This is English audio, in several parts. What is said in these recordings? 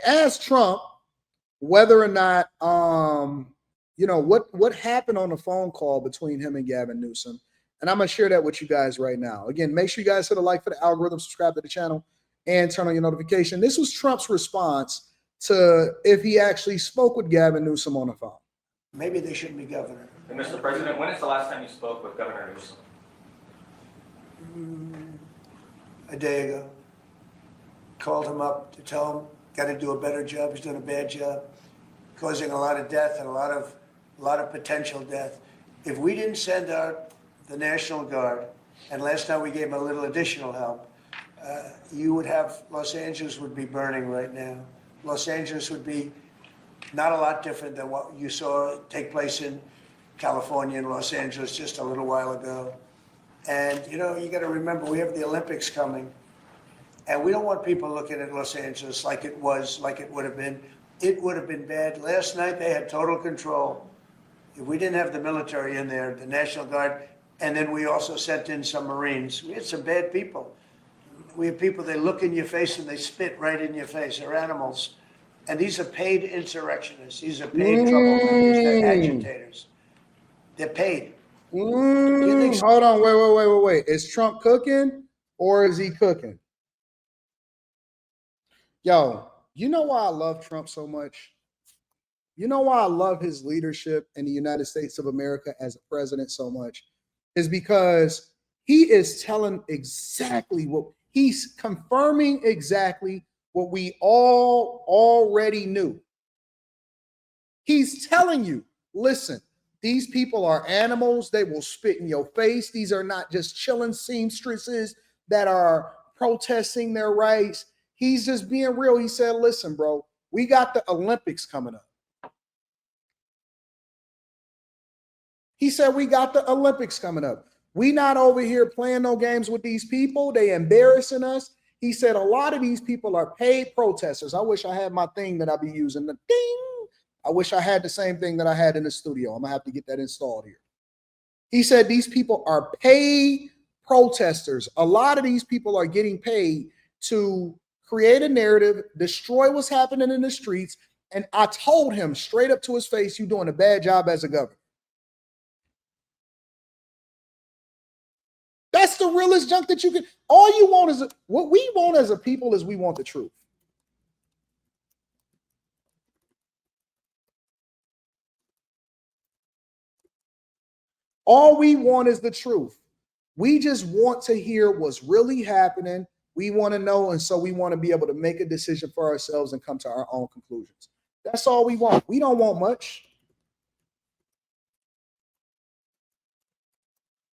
asked Trump whether or not, what happened on the phone call between him and Gavin Newsom. And I'm going to share that with you guys right now. Again, make sure you guys hit a like for the algorithm, subscribe to the channel, and turn on your notification. This was Trump's response to if he actually spoke with Gavin Newsom on the phone. Maybe they shouldn't be governor. And Mr. President, when is the last time you spoke with Governor Newsom? A day ago. Called him up to tell him, got to do a better job. He's doing a bad job, causing a lot of death and a lot of potential death. If we didn't send out the National Guard, and last night we gave him a little additional help, you would have, Los Angeles would be burning right now. Los Angeles would be not a lot different than what you saw take place in California and Los Angeles just a little while ago. And, you got to remember, we have the Olympics coming. And we don't want people looking at Los Angeles like it would have been. It would have been bad. Last night, they had total control. If we didn't have the military in there, the National Guard, and then we also sent in some Marines. We had some bad people. We have people, they look in your face and they spit right in your face. They're animals. And these are paid insurrectionists. These are paid troublemakers. They're agitators. They're paid. Hold on, wait. Is Trump cooking or is he cooking? Yo, you know why I love Trump so much? You know why I love his leadership in the United States of America as a president so much? Is because he is telling exactly what he's confirming exactly what we all already knew. He's telling you, listen, these people are animals. They will spit in your face. These are not just chilling seamstresses that are protesting their rights. He's just being real. He said, listen, bro, we got the Olympics coming up. He said, we got the Olympics coming up. We not over here playing no games with these people. They embarrassing us. He said, a lot of these people are paid protesters. I wish I had my thing that I be using, the ding. I wish I had the same thing that I had in the studio. I'm going to have to get that installed here. He said, these people are paid protesters. A lot of these people are getting paid to create a narrative, destroy what's happening in the streets. And I told him straight up to his face, you're doing a bad job as a governor. That's the realest junk that you can. All you want is what we want as a people is we want the truth. All we want is the truth. We just want to hear what's really happening. We want to know, and so we want to be able to make a decision for ourselves and come to our own conclusions. That's all we want. We don't want much.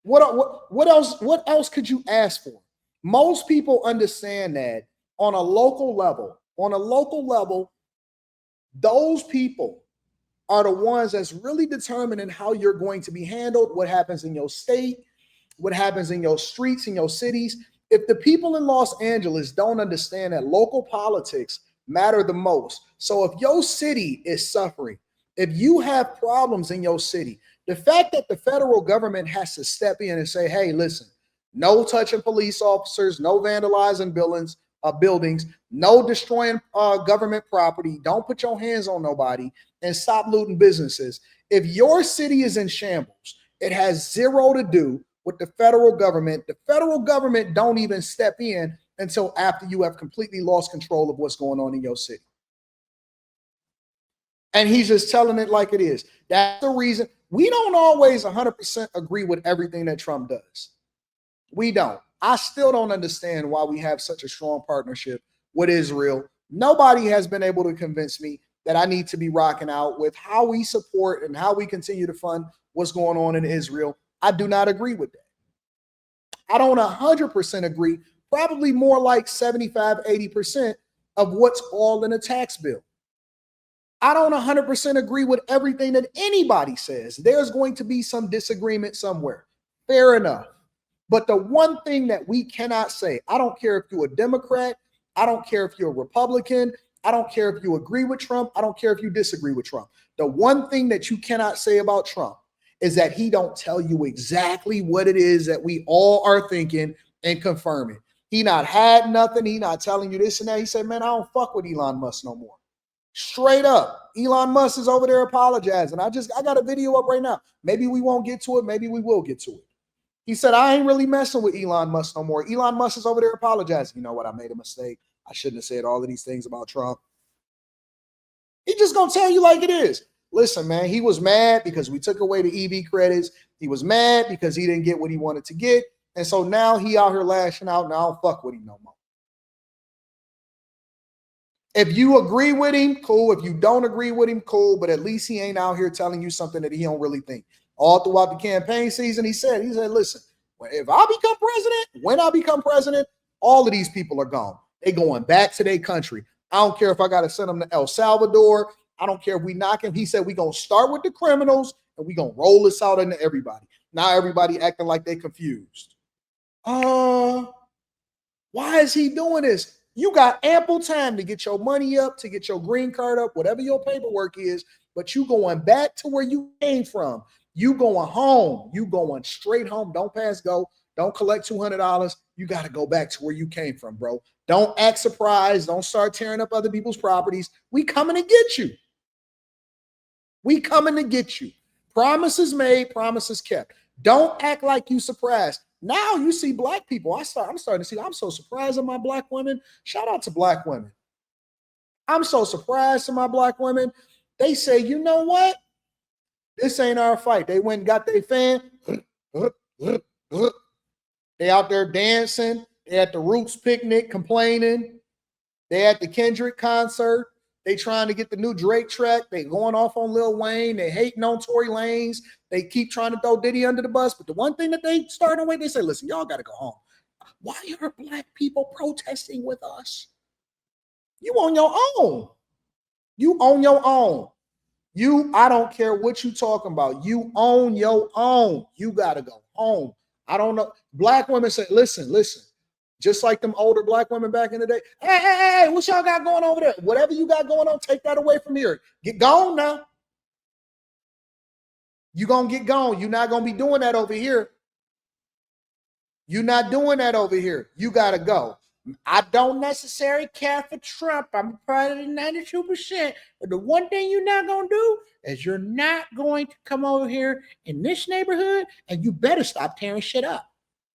What else could you ask for? Most people understand that on a local level, those people are the ones that's really determining how you're going to be handled, what happens in your state, what happens in your streets, in your cities. If the people in Los Angeles don't understand that local politics matter the most, so if your city is suffering, if you have problems in your city, the fact that the federal government has to step in and say, hey, listen, no touching police officers, no vandalizing buildings, no destroying government property, don't put your hands on nobody, and stop looting businesses. If your city is in shambles, it has zero to do with the federal government. The federal government don't even step in until after you have completely lost control of what's going on in your city. And he's just telling it like it is. That's the reason. We don't always 100% agree with everything that Trump does. We don't. I still don't understand why we have such a strong partnership with Israel. Nobody has been able to convince me that I need to be rocking out with how we support and how we continue to fund what's going on in Israel. I do not agree with that. I don't 100% agree, probably more like 75, 80% of what's all in the tax bill. I don't 100% agree with everything that anybody says. There's going to be some disagreement somewhere. Fair enough. But the one thing that we cannot say, I don't care if you're a Democrat, I don't care if you're a Republican, I don't care if you agree with Trump, I don't care if you disagree with Trump. The one thing that you cannot say about Trump is that he don't tell you exactly what it is that we all are thinking and confirming. He not had nothing. He not telling you this and that. He said, man, I don't fuck with Elon Musk no more. Straight up. Elon Musk is over there apologizing. I got a video up right now. Maybe we won't get to it. Maybe we will get to it. He said, I ain't really messing with Elon Musk no more. Elon Musk is over there apologizing. You know what? I made a mistake. I shouldn't have said all of these things about Trump. He just going to tell you like it is. Listen, man, he was mad because we took away the EV credits. He was mad because he didn't get what he wanted to get. And so now he out here lashing out, and I don't fuck with him no more. If you agree with him, cool. If you don't agree with him, cool. But at least he ain't out here telling you something that he don't really think. All throughout the campaign season, he said, listen, if I become president, when I become president, all of these people are gone. They going back to their country. I don't care if I got to send them to El Salvador. I don't care if we knock him. He said, we're going to start with the criminals and we're going to roll this out into everybody. Now everybody acting like they confused. Why is he doing this? You got ample time to get your money up, to get your green card up, whatever your paperwork is, but you going back to where you came from. You going home. You going straight home. Don't pass go. Don't collect $200. You got to go back to where you came from, bro. Don't act surprised. Don't start tearing up other people's properties. We coming to get you. We coming to get you. Promises made, promises kept. Don't act like you surprised. Now you see black people. I'm starting to see, I'm so surprised at my black women. Shout out to black women. I'm so surprised at my black women. They say, you know what? This ain't our fight. They went and got their fan. They out there dancing. They at the Roots picnic complaining. They at the Kendrick concert. They trying to get the new Drake track. They going off on Lil Wayne. They hating on Tory Lanez. They keep trying to throw Diddy under the bus. But the one thing that they started with, they say, listen, y'all got to go home. Why are black people protesting with us? You on your own. You on your own. I don't care what you talking about. You own your own. You got to go home. I don't know. Black women say, listen. Just like them older black women back in the day. Hey, what y'all got going over there? Whatever you got going on, take that away from here. Get gone now. You're going to get gone. You're not going to be doing that over here. You're not doing that over here. You got to go. I don't necessarily care for Trump. I'm part of the 92%. But the one thing you're not going to do is you're not going to come over here in this neighborhood and you better stop tearing shit up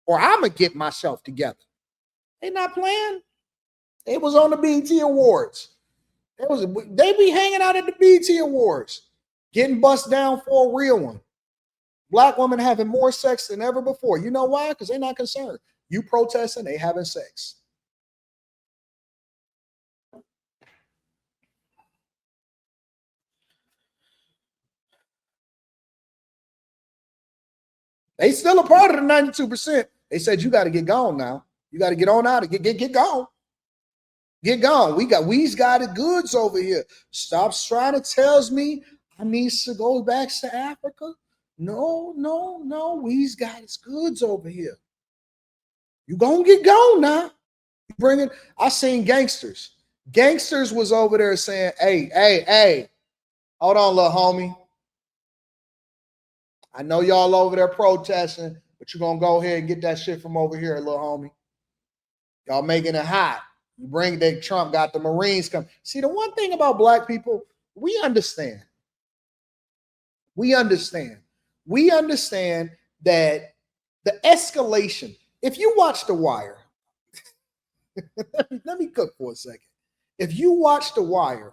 or I'm going to get myself together. They not playing. It was on the BET Awards. They be hanging out at the BET Awards, getting bust down for a real one. Black women having more sex than ever before. You know why? Because they're not concerned. You protesting, they having sex. They still a part of the 92%. They said you got to get gone now. You got to get on out of get gone. Get gone. We's got the goods over here. Stop trying to tell me I need to go back to Africa. No. We's got his goods over here. You gonna get gone now. Bring it. I seen gangsters. Gangsters was over there saying, hey, hold on, little homie. I know y'all over there protesting, but you're gonna go ahead and get that shit from over here, little homie. Y'all making it hot. You bring that Trump got the Marines come. See, the one thing about black people, we understand. We understand that the escalation, if you watch The Wire, let me cook for a second. If you watch The Wire,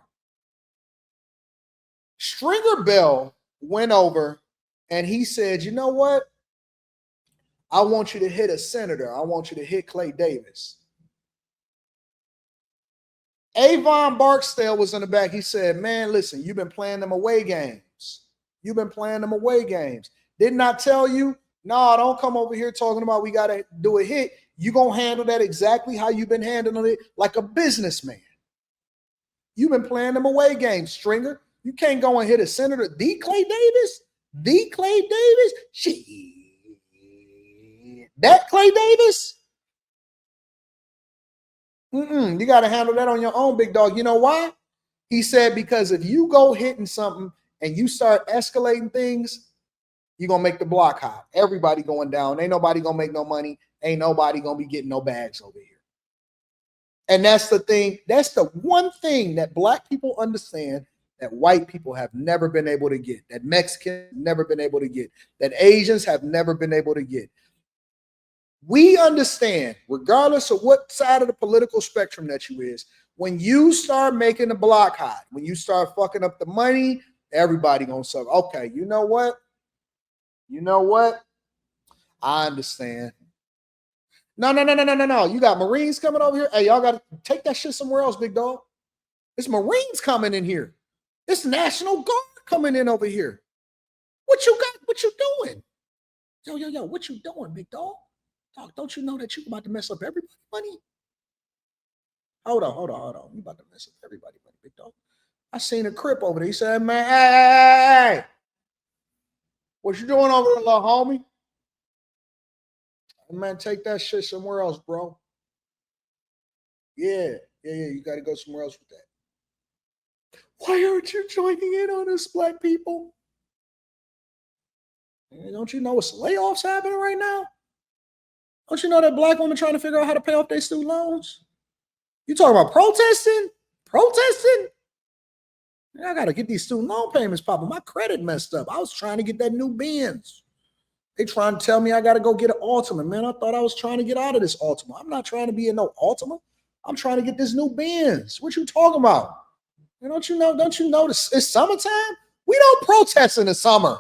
Stringer Bell went over and he said, you know what? I want you to hit a senator. I want you to hit Clay Davis. Avon Barksdale was in the back. He said, man, listen, you've been playing them away games. Didn't I tell you? No, don't come over here talking about we got to do a hit. You're going to handle that exactly how you've been handling it, like a businessman. You've been playing them away games, Stringer. You can't go and hit a senator. The Clay Davis? That Clay Davis? You got to handle that on your own, big dog. You know why? He said, because if you go hitting something and you start escalating things, you're going to make the block hot. Everybody going down. Ain't nobody going to make no money. ain't nobody gonna be getting no bags over here. And that's the thing. That's the one thing that black people understand that white people have never been able to get, that Mexicans have never been able to get, that Asians have never been able to get. We understand, regardless of what side of the political spectrum that you is, when you start making the block hot, when you start fucking up the money, everybody gonna suck. Okay, you know what? You know what? I understand. No. You got Marines coming over here. Hey, y'all got to take that shit somewhere else, big dog. It's Marines coming in here. It's National Guard coming in over here. What you got? What you doing? Yo, what you doing, big dog? Dog, don't you know that you about to mess up everybody's money? Hold on. You about to mess up everybody's money, big dog. I seen a Crip over there. He said, man, hey. What you doing over there, little homie? Man, take that shit somewhere else, bro. Yeah. You got to go somewhere else with that. Why aren't you joining in on this, black people? Don't you know it's layoffs happening right now? Don't you know that black women trying to figure out how to pay off their student loans? You talking about protesting? Protesting? I got to get these student loan payments popping. My credit messed up. I was trying to get that new Benz. They trying to tell me I got to go get an Altima. Man, I thought I was trying to get out of this Altima. I'm not trying to be in no Altima. I'm trying to get this new Benz. What you talking about? And don't you know it's summertime? We don't protest in the summer.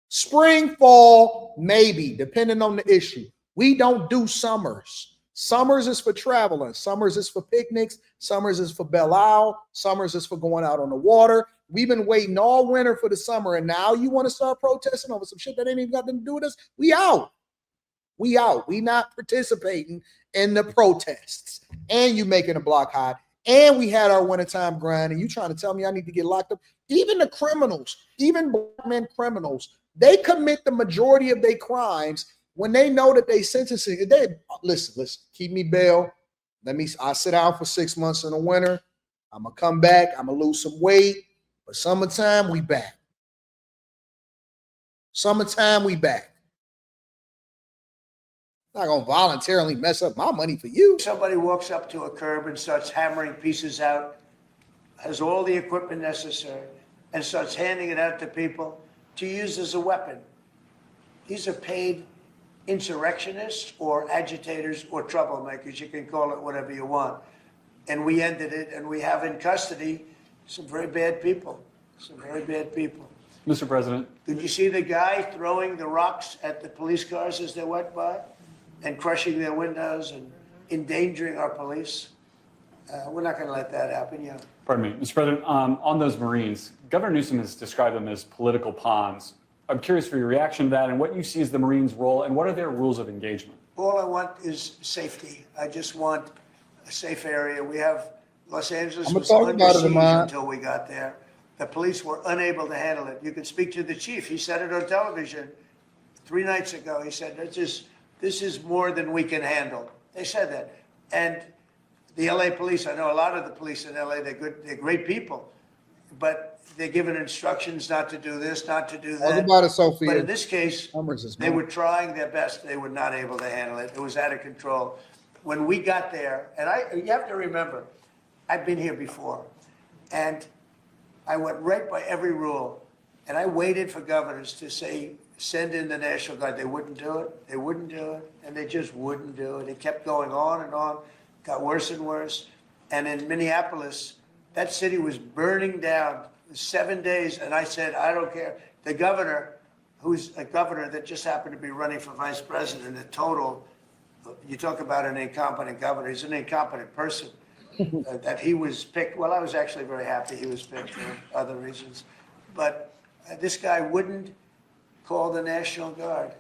Spring, fall, maybe, depending on the issue. We don't do summers. Summers is for traveling. Summers is for picnics. Summers is for Belle Isle. Summers is for going out on the water. We've been waiting all winter for the summer, and now you want to start protesting over some shit that ain't even got nothing to do with us? We out. We not participating in the protests. And you making a block hot. And we had our wintertime grind, and you trying to tell me I need to get locked up? Even the criminals, even black men criminals, they commit the majority of their crimes when they know that they sentencing. They listen, keep me bail. I sit down for 6 months in the winter. I'm gonna come back. I'm gonna lose some weight. But summertime, we back. Summertime, we back. I'm not gonna voluntarily mess up my money for you. Somebody walks up to a curb and starts hammering pieces out, has all the equipment necessary, and starts handing it out to people to use as a weapon. These are paid insurrectionists or agitators or troublemakers. You can call it whatever you want. And we ended it, and we have in custody some very bad people. Mr. President. Did you see the guy throwing the rocks at the police cars as they went by and crushing their windows and endangering our police? We're not going to let that happen, yeah. Pardon me. Mr. President, on those Marines, Governor Newsom has described them as political pawns. I'm curious for your reaction to that and what you see as the Marines' role and what are their rules of engagement? All I want is safety. I just want a safe area. We have Los Angeles was under siege until we got there. The police were unable to handle it. You can speak to the chief. He said it on television 3 nights ago. He said, this is more than we can handle. They said that. And the LA police, I know a lot of the police in LA, they're great people, but they're given instructions not to do this, not to do that. But in this case, they were trying their best. They were not able to handle it. It was out of control. When we got there, and you have to remember, I've been here before, and I went right by every rule, and I waited for governors to say, send in the National Guard. They wouldn't do it. They wouldn't do it, and they just wouldn't do it. It kept going on and on, got worse and worse. And in Minneapolis, that city was burning down 7 days, and I said, I don't care. The governor, who's a governor that just happened to be running for vice president, a total, you talk about an incompetent governor, he's an incompetent person. That he was picked. Well, I was actually very happy he was picked for other reasons. But this guy wouldn't call the National Guard.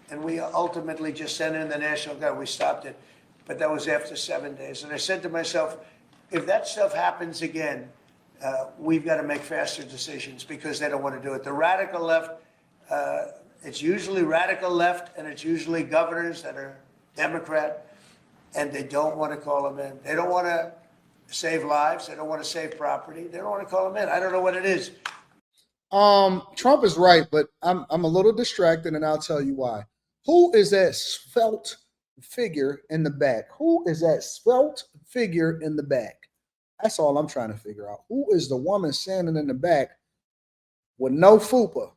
And we ultimately just sent in the National Guard. We stopped it. But that was after 7 days. And I said to myself, if that stuff happens again, we've got to make faster decisions because they don't want to do it. The radical left, it's usually radical left, and it's usually governors that are Democrat, and they don't want to call them in. They don't want to save lives. They don't want to save property. They don't want to call them in. I don't know what it is. Trump is right, but I'm a little distracted, and I'll tell you why. Who is that svelte figure in the back? Who is that svelte figure in the back? That's all I'm trying to figure out. Who is the woman standing in the back with no fupa